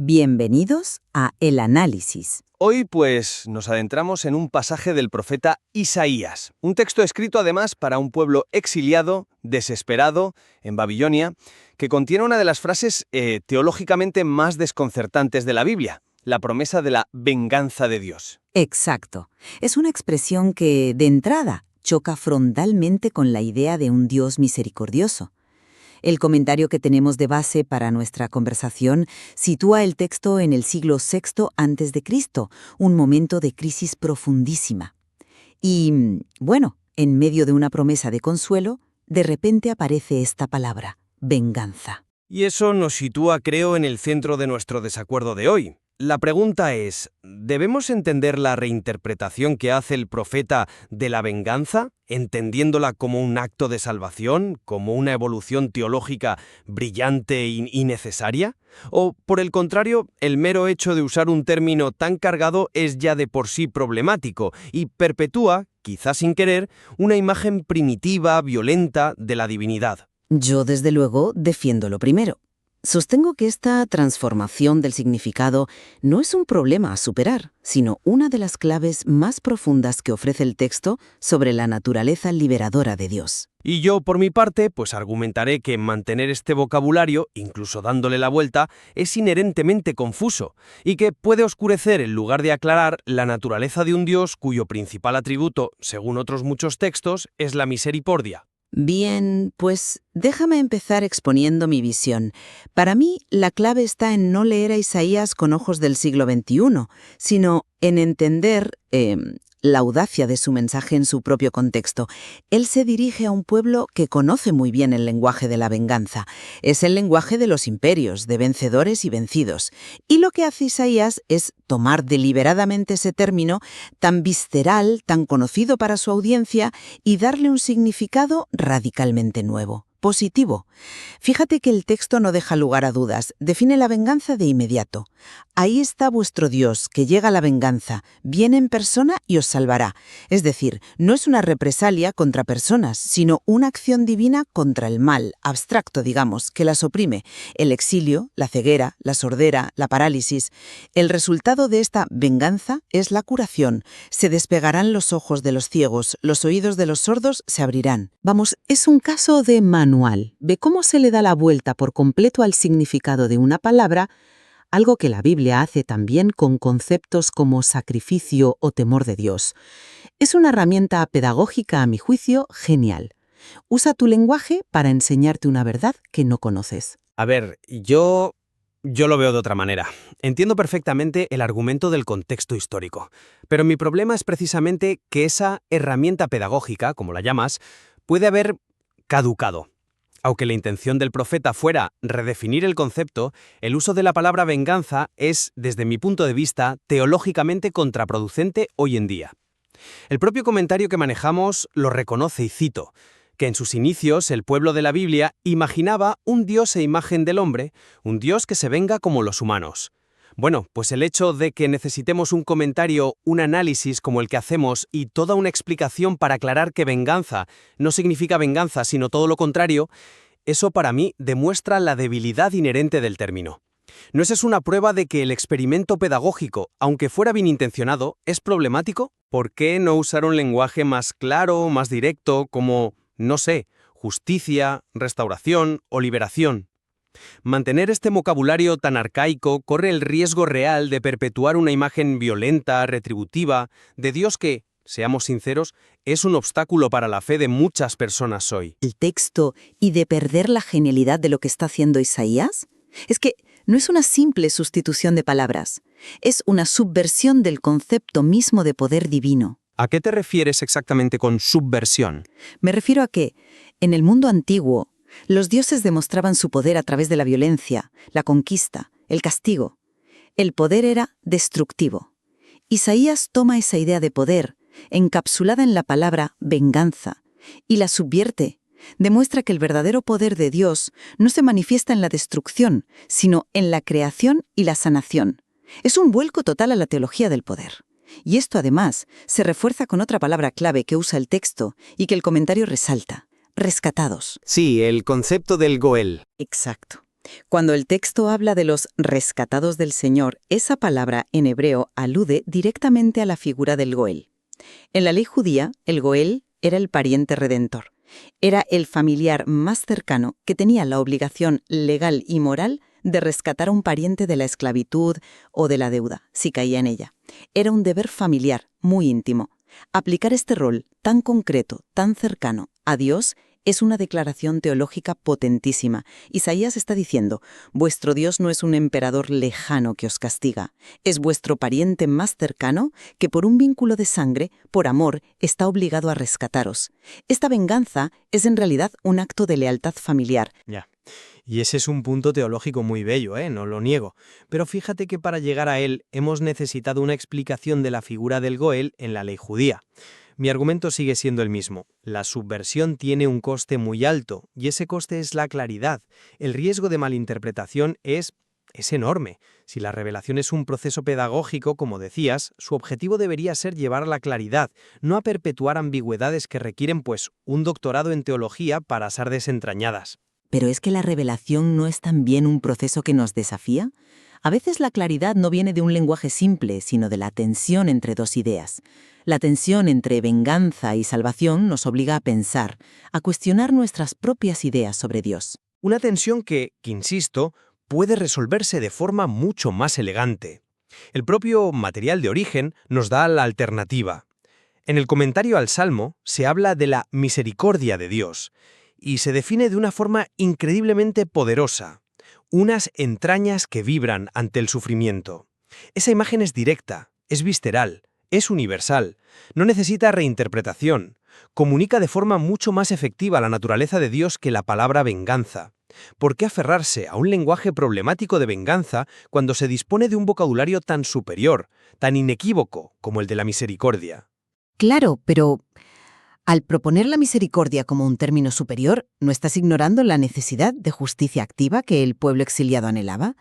Bienvenidos a El Análisis. Hoy, pues, nos adentramos en un pasaje del profeta Isaías, un texto escrito además para un pueblo exiliado, desesperado, en Babilonia, que contiene una de las frases teológicamente más desconcertantes de la Biblia, la promesa de la venganza de Dios. Exacto. Es una expresión que, de entrada, choca frontalmente con la idea de un Dios misericordioso. El comentario que tenemos de base para nuestra conversación sitúa el texto en el siglo VI a.C., un momento de crisis profundísima. Y, bueno, en medio de una promesa de consuelo, de repente aparece esta palabra, venganza. Y eso nos sitúa, creo, en el centro de nuestro desacuerdo de hoy. La pregunta es, ¿debemos entender la reinterpretación que hace el profeta de la venganza, entendiéndola como un acto de salvación, como una evolución teológica brillante y necesaria? ¿O, por el contrario, el mero hecho de usar un término tan cargado es ya de por sí problemático y perpetúa, quizás sin querer, una imagen primitiva, violenta de la divinidad? Yo, desde luego, defiendo lo primero. Sostengo que esta transformación del significado no es un problema a superar, sino una de las claves más profundas que ofrece el texto sobre la naturaleza liberadora de Dios. Y yo, por mi parte, pues argumentaré que mantener este vocabulario, incluso dándole la vuelta, es inherentemente confuso, y que puede oscurecer en lugar de aclarar la naturaleza de un Dios cuyo principal atributo, según otros muchos textos, es la misericordia. Bien, pues déjame empezar exponiendo mi visión. Para mí, la clave está en no leer a Isaías con ojos del siglo XXI, sino en entender la audacia de su mensaje en su propio contexto. Él se dirige a un pueblo que conoce muy bien el lenguaje de la venganza. Es el lenguaje de los imperios, de vencedores y vencidos. Y lo que hace Isaías es tomar deliberadamente ese término tan visceral, tan conocido para su audiencia, y darle un significado radicalmente nuevo, positivo. Fíjate que el texto no deja lugar a dudas, define la venganza de inmediato. Ahí está vuestro Dios, que llega a la venganza, viene en persona y os salvará. Es decir, no es una represalia contra personas, sino una acción divina contra el mal, abstracto, digamos, que las oprime. El exilio, la ceguera, la sordera, la parálisis. El resultado de esta venganza es la curación. Se despegarán los ojos de los ciegos, los oídos de los sordos se abrirán. Vamos, es un caso de manual, de cómo se le da la vuelta por completo al significado de una palabra, algo que la Biblia hace también con conceptos como sacrificio o temor de Dios. Es una herramienta pedagógica, a mi juicio, genial. Usa tu lenguaje para enseñarte una verdad que no conoces. A ver, yo lo veo de otra manera. Entiendo perfectamente el argumento del contexto histórico, pero mi problema es precisamente que esa herramienta pedagógica, como la llamas, puede haber caducado. Aunque la intención del profeta fuera redefinir el concepto, el uso de la palabra venganza es, desde mi punto de vista, teológicamente contraproducente hoy en día. El propio comentario que manejamos lo reconoce y cito, que en sus inicios el pueblo de la Biblia imaginaba un Dios e imagen del hombre, un Dios que se venga como los humanos. Bueno, pues el hecho de que necesitemos un comentario, un análisis como el que hacemos y toda una explicación para aclarar que venganza no significa venganza, sino todo lo contrario, eso para mí demuestra la debilidad inherente del término. ¿No es eso una prueba de que el experimento pedagógico, aunque fuera bien intencionado, es problemático? ¿Por qué no usar un lenguaje más claro, más directo, como, no sé, justicia, restauración o liberación? Mantener este vocabulario tan arcaico corre el riesgo real de perpetuar una imagen violenta, retributiva, de Dios que, seamos sinceros, es un obstáculo para la fe de muchas personas hoy. ¿El texto y de perder la genialidad de lo que está haciendo Isaías? Es que no es una simple sustitución de palabras, es una subversión del concepto mismo de poder divino. ¿A qué te refieres exactamente con subversión? Me refiero a que, en el mundo antiguo, los dioses demostraban su poder a través de la violencia, la conquista, el castigo. El poder era destructivo. Isaías toma esa idea de poder, encapsulada en la palabra venganza, y la subvierte. Demuestra que el verdadero poder de Dios no se manifiesta en la destrucción, sino en la creación y la sanación. Es un vuelco total a la teología del poder. Y esto, además, se refuerza con otra palabra clave que usa el texto y que el comentario resalta. Rescatados. Sí, el concepto del Goel. Exacto. Cuando el texto habla de los rescatados del Señor, esa palabra en hebreo alude directamente a la figura del Goel. En la ley judía, el Goel era el pariente redentor. Era el familiar más cercano que tenía la obligación legal y moral de rescatar a un pariente de la esclavitud o de la deuda, si caía en ella. Era un deber familiar, muy íntimo. Aplicar este rol tan concreto, tan cercano, a Dios es una declaración teológica potentísima. Isaías está diciendo, vuestro Dios no es un emperador lejano que os castiga, es vuestro pariente más cercano que por un vínculo de sangre, por amor, está obligado a rescataros. Esta venganza es en realidad un acto de lealtad familiar. Ya. Y ese es un punto teológico muy bello, no lo niego. Pero fíjate que para llegar a él hemos necesitado una explicación de la figura del Goel en la ley judía. Mi argumento sigue siendo el mismo. La subversión tiene un coste muy alto, y ese coste es la claridad. El riesgo de malinterpretación es enorme. Si la revelación es un proceso pedagógico, como decías, su objetivo debería ser llevar a la claridad, no a perpetuar ambigüedades que requieren, un doctorado en teología para ser desentrañadas. ¿Pero es que la revelación no es también un proceso que nos desafía? A veces la claridad no viene de un lenguaje simple, sino de la tensión entre dos ideas. La tensión entre venganza y salvación nos obliga a pensar, a cuestionar nuestras propias ideas sobre Dios. Una tensión que, insisto, puede resolverse de forma mucho más elegante. El propio material de origen nos da la alternativa. En el comentario al Salmo se habla de la misericordia de Dios, y se define de una forma increíblemente poderosa. Unas entrañas que vibran ante el sufrimiento. Esa imagen es directa, es visceral, es universal, no necesita reinterpretación, comunica de forma mucho más efectiva la naturaleza de Dios que la palabra venganza. ¿Por qué aferrarse a un lenguaje problemático de venganza cuando se dispone de un vocabulario tan superior, tan inequívoco como el de la misericordia? Claro, pero al proponer la misericordia como un término superior, ¿no estás ignorando la necesidad de justicia activa que el pueblo exiliado anhelaba?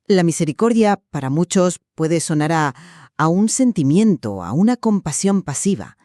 La misericordia, para muchos, puede sonar a un sentimiento, a una compasión pasiva.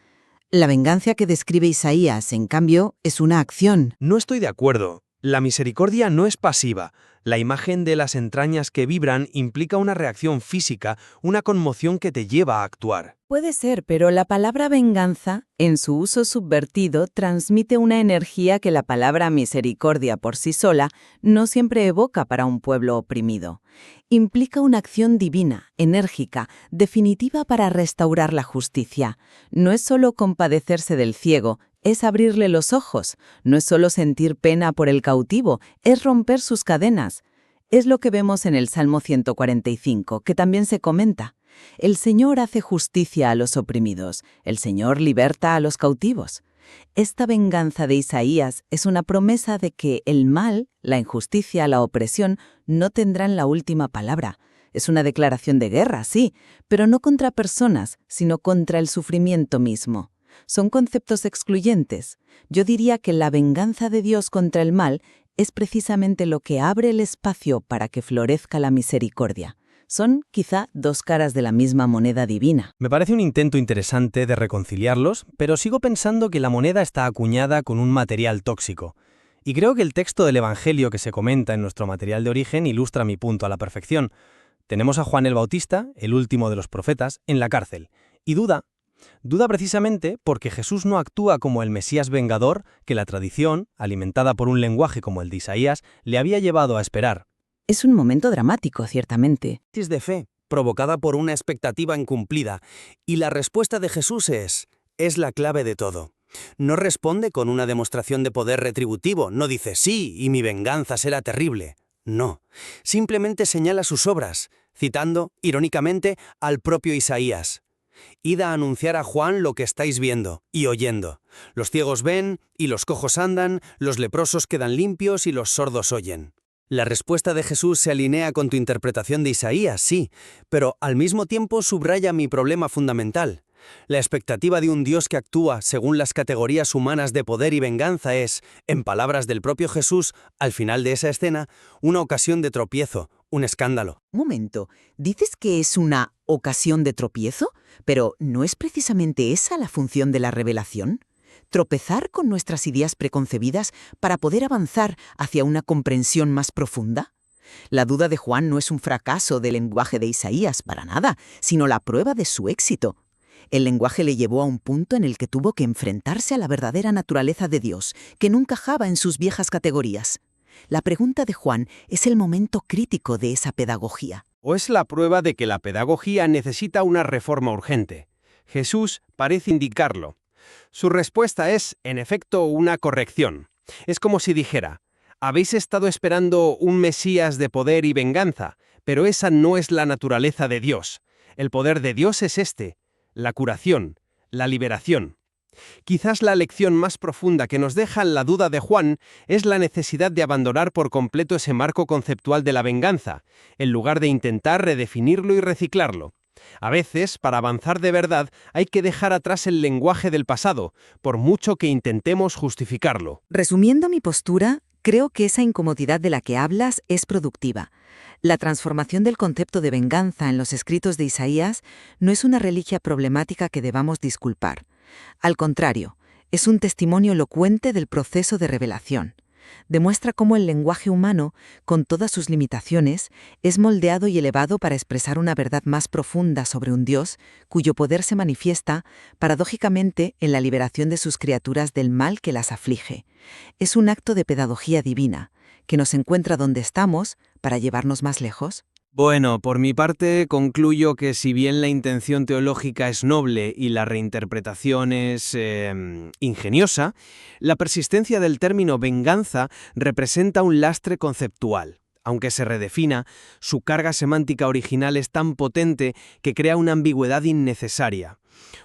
La venganza que describe Isaías, en cambio, es una acción. No estoy de acuerdo. La misericordia no es pasiva. La imagen de las entrañas que vibran implica una reacción física, una conmoción que te lleva a actuar. Puede ser, pero la palabra venganza, en su uso subvertido, transmite una energía que la palabra misericordia por sí sola no siempre evoca para un pueblo oprimido. Implica una acción divina, enérgica, definitiva para restaurar la justicia. No es solo compadecerse del ciego, es abrirle los ojos. No es solo sentir pena por el cautivo, es romper sus cadenas. Es lo que vemos en el Salmo 145, que también se comenta. El Señor hace justicia a los oprimidos, el Señor liberta a los cautivos. Esta venganza de Isaías es una promesa de que el mal, la injusticia, la opresión, no tendrán la última palabra. Es una declaración de guerra, sí, pero no contra personas, sino contra el sufrimiento mismo. Son conceptos excluyentes. Yo diría que la venganza de Dios contra el mal es precisamente lo que abre el espacio para que florezca la misericordia. Son, quizá, dos caras de la misma moneda divina. Me parece un intento interesante de reconciliarlos, pero sigo pensando que la moneda está acuñada con un material tóxico. Y creo que el texto del Evangelio que se comenta en nuestro material de origen ilustra mi punto a la perfección. Tenemos a Juan el Bautista, el último de los profetas, en la cárcel, y duda precisamente porque Jesús no actúa como el Mesías vengador que la tradición, alimentada por un lenguaje como el de Isaías, le había llevado a esperar. Es un momento dramático, ciertamente. Crisis de fe, provocada por una expectativa incumplida, y la respuesta de Jesús es la clave de todo. No responde con una demostración de poder retributivo, no dice sí y mi venganza será terrible. No, simplemente señala sus obras, citando, irónicamente, al propio Isaías. Id a anunciar a Juan lo que estáis viendo y oyendo. Los ciegos ven y los cojos andan, los leprosos quedan limpios y los sordos oyen. La respuesta de Jesús se alinea con tu interpretación de Isaías, sí, pero al mismo tiempo subraya mi problema fundamental. La expectativa de un Dios que actúa según las categorías humanas de poder y venganza es, en palabras del propio Jesús, al final de esa escena, una ocasión de tropiezo, un escándalo. Un momento, ¿dices que es una ocasión de tropiezo? Pero ¿no es precisamente esa la función de la revelación? ¿Tropezar con nuestras ideas preconcebidas para poder avanzar hacia una comprensión más profunda? La duda de Juan no es un fracaso del lenguaje de Isaías, para nada, sino la prueba de su éxito. El lenguaje le llevó a un punto en el que tuvo que enfrentarse a la verdadera naturaleza de Dios, que no encajaba en sus viejas categorías. La pregunta de Juan es el momento crítico de esa pedagogía. ¿O es la prueba de que la pedagogía necesita una reforma urgente? Jesús parece indicarlo. Su respuesta es, en efecto, una corrección. Es como si dijera: habéis estado esperando un Mesías de poder y venganza, pero esa no es la naturaleza de Dios. El poder de Dios es la curación, la liberación. Quizás la lección más profunda que nos deja la duda de Juan es la necesidad de abandonar por completo ese marco conceptual de la venganza, en lugar de intentar redefinirlo y reciclarlo. A veces, para avanzar de verdad, hay que dejar atrás el lenguaje del pasado, por mucho que intentemos justificarlo. Resumiendo mi postura, creo que esa incomodidad de la que hablas es productiva. La transformación del concepto de venganza en los escritos de Isaías no es una reliquia problemática que debamos disculpar. Al contrario, es un testimonio elocuente del proceso de revelación. Demuestra cómo el lenguaje humano, con todas sus limitaciones, es moldeado y elevado para expresar una verdad más profunda sobre un Dios cuyo poder se manifiesta, paradójicamente, en la liberación de sus criaturas del mal que las aflige. Es un acto de pedagogía divina, que nos encuentra donde estamos para llevarnos más lejos. Bueno, por mi parte, concluyo que si bien la intención teológica es noble y la reinterpretación es ingeniosa, la persistencia del término venganza representa un lastre conceptual. Aunque se redefina, su carga semántica original es tan potente que crea una ambigüedad innecesaria.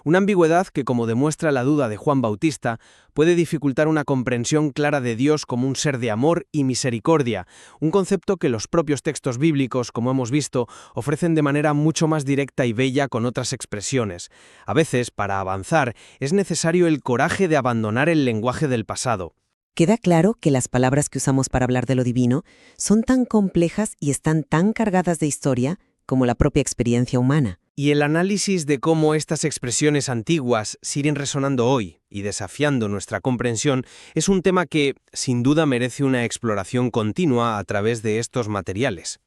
Una ambigüedad que, como demuestra la duda de Juan Bautista, puede dificultar una comprensión clara de Dios como un ser de amor y misericordia, un concepto que los propios textos bíblicos, como hemos visto, ofrecen de manera mucho más directa y bella con otras expresiones. A veces, para avanzar, es necesario el coraje de abandonar el lenguaje del pasado. Queda claro que las palabras que usamos para hablar de lo divino son tan complejas y están tan cargadas de historia como la propia experiencia humana. Y el análisis de cómo estas expresiones antiguas siguen resonando hoy y desafiando nuestra comprensión es un tema que, sin duda, merece una exploración continua a través de estos materiales.